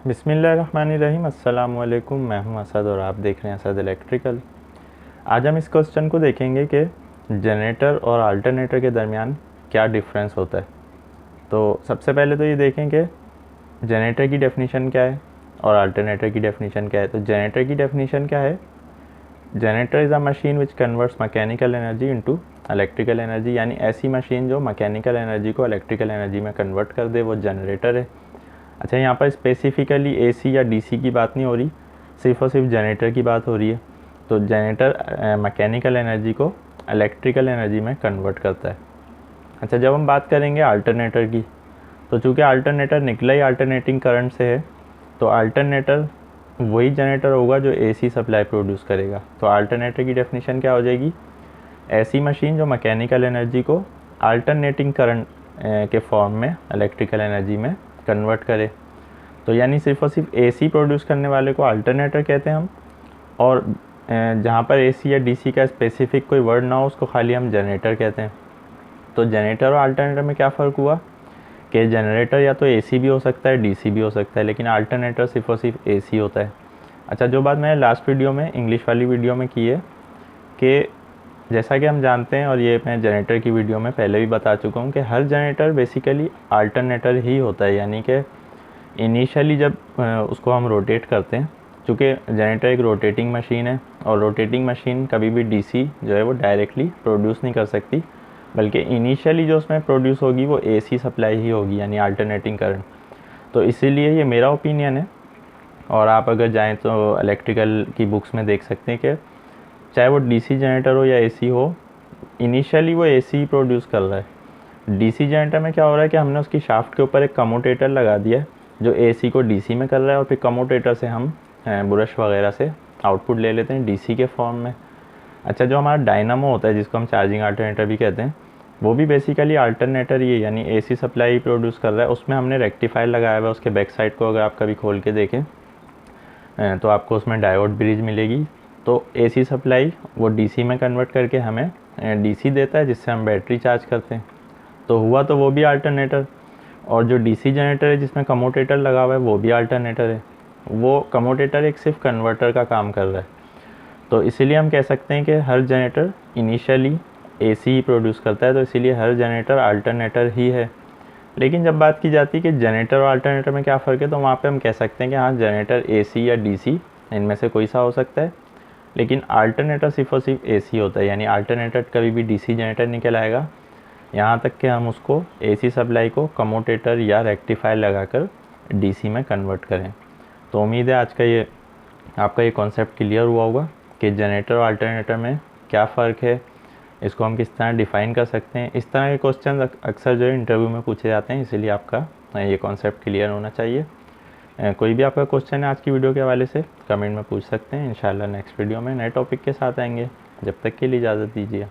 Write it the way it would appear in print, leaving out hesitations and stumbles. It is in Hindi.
बिस्मिल्लाहिर्रहमानिर्रहीम। अस्सलाम वालेकुम। मैं हूं असद और आप देख रहे हैं असद इलेक्ट्रिकल। आज हम इस क्वेश्चन को देखेंगे कि जनरेटर और अल्टरनेटर के दरमियान क्या डिफरेंस होता है। तो सबसे पहले तो ये देखें कि जनरेटर की डेफिनेशन क्या है और अल्टरनेटर की डेफिनेशन क्या है। तो जनरेटर की डेफिनेशन क्या है? Generator is a machine which converts mechanical energy into electrical energy, यानी ऐसी मशीन जो मैकेनिकल एनर्जी को इलेक्ट्रिकल एनर्जी में कन्वर्ट कर दे, वो जनरेटर है। अच्छा, यहाँ पर स्पेसिफ़िकली एसी या डीसी की बात नहीं हो रही, सिर्फ़ और सिर्फ जनरेटर की बात हो रही है। तो जनरेटर मैकेनिकल एनर्जी को इलेक्ट्रिकल एनर्जी में कन्वर्ट करता है। अच्छा, जब हम बात करेंगे अल्टरनेटर की, तो चूँकि अल्टरनेटर निकला ही अल्टरनेटिंग करंट से है, तो अल्टरनेटर वही जनरेटर होगा जो एसी सप्लाई प्रोड्यूस करेगा। तो अल्टरनेटर की डेफिनेशन क्या हो जाएगी? ऐसी मशीन जो मैकेनिकल एनर्जी को अल्टरनेटिंग करंट के फॉर्म में इलेक्ट्रिकल एनर्जी में कन्वर्ट करे। तो यानी सिर्फ और सिर्फ एसी प्रोड्यूस करने वाले को अल्टरनेटर कहते हैं हम, और जहाँ पर एसी या डीसी का स्पेसिफिक कोई वर्ड ना हो उसको खाली हम जनरेटर कहते हैं। तो जनरेटर और अल्टरनेटर में क्या फ़र्क हुआ कि जनरेटर या तो एसी भी हो सकता है, डीसी भी हो सकता है, लेकिन अल्टरनेटर सिर्फ और सिर्फ एसी होता है। अच्छा, जो बात मैंने लास्ट वीडियो में, इंग्लिश वाली वीडियो में की है कि जैसा कि हम जानते हैं, और ये मैं जनरेटर की वीडियो में पहले भी बता चुका हूँ कि हर जनरेटर बेसिकली अल्टरनेटर ही होता है। यानी कि इनिशियली जब उसको हम रोटेट करते हैं, चूँकि जनरेटर एक रोटेटिंग मशीन है और रोटेटिंग मशीन कभी भी डीसी जो है वो डायरेक्टली प्रोड्यूस नहीं कर सकती, बल्कि इनिशियली जो उसमें प्रोड्यूस होगी वो एसी सप्लाई ही होगी, यानी अल्टरनेटिंग करंट। तो इसीलिए ये मेरा ओपिनियन है, और आप अगर जाएँ तो इलेक्ट्रिकल की बुक्स में देख सकते हैं कि चाहे वो डीसी जनरेटर हो या एसी हो, इनिशियली वो एसी ही प्रोड्यूस कर रहा है। डीसी जनरेटर में क्या हो रहा है कि हमने उसकी शाफ्ट के ऊपर एक कम्यूटेटर लगा दिया है जो एसी को डीसी में कर रहा है, और फिर कम्यूटेटर से हम ब्रश वगैरह से आउटपुट ले लेते हैं डीसी के फॉर्म में। अच्छा, जो हमारा डायनामो होता है जिसको हम चार्जिंग अल्टरनेटर भी कहते हैं, वो भी बेसिकली अल्टरनेटर ही है, यानी एसी सप्लाई प्रोड्यूस कर रहा है। उसमें हमने रेक्टिफायर लगाया हुआ है। उसके बैक साइड को अगर आप कभी खोल के देखें तो आपको उसमें डायोड ब्रिज मिलेगी। तो एसी सप्लाई वो डीसी में कन्वर्ट करके हमें डीसी देता है, जिससे हम बैटरी चार्ज करते हैं। तो हुआ तो वो भी अल्टरनेटर, और जो डीसी जनरेटर है जिसमें कम्यूटेटर लगा हुआ है वो भी अल्टरनेटर है। वो कम्यूटेटर एक सिर्फ कन्वर्टर का काम कर रहा है। तो इसीलिए हम कह सकते हैं कि हर जनरेटर इनिशियली एसी ही प्रोड्यूस करता है, तो इसीलिए हर जनरेटर अल्टरनेटर ही है। लेकिन जब बात की जाती है कि जनरेटर और अल्टरनेटर में क्या फ़र्क है, तो वहाँ पे हम कह सकते हैं कि हाँ, जनरेटर एसी या डीसी इनमें से कोई सा हो सकता है, लेकिन अल्टरनेटर सिर्फ और सिर्फ एसी होता है। यानी अल्टरनेटर कभी भी डीसी जनरेटर नहीं कहलाएगा, यहाँ तक कि हम उसको एसी सप्लाई को कम्यूटेटर या रेक्टिफायर लगाकर डीसी में कन्वर्ट करें। तो उम्मीद है आज का ये आपका ये कॉन्सेप्ट क्लियर हुआ होगा कि जनरेटर और अल्टरनेटर में क्या फ़र्क है, इसको हम किस तरह डिफ़ाइन कर सकते हैं। इस तरह के क्वेश्चन अक्सर जो है इंटरव्यू में पूछे जाते हैं, इसीलिए आपका ये कॉन्सेप्ट क्लियर होना चाहिए। कोई भी आपका क्वेश्चन है आज की वीडियो के हवाले से कमेंट में पूछ सकते हैं। इंशाल्लाह नेक्स्ट वीडियो में नए टॉपिक के साथ आएंगे। जब तक के लिए इजाज़त दीजिए।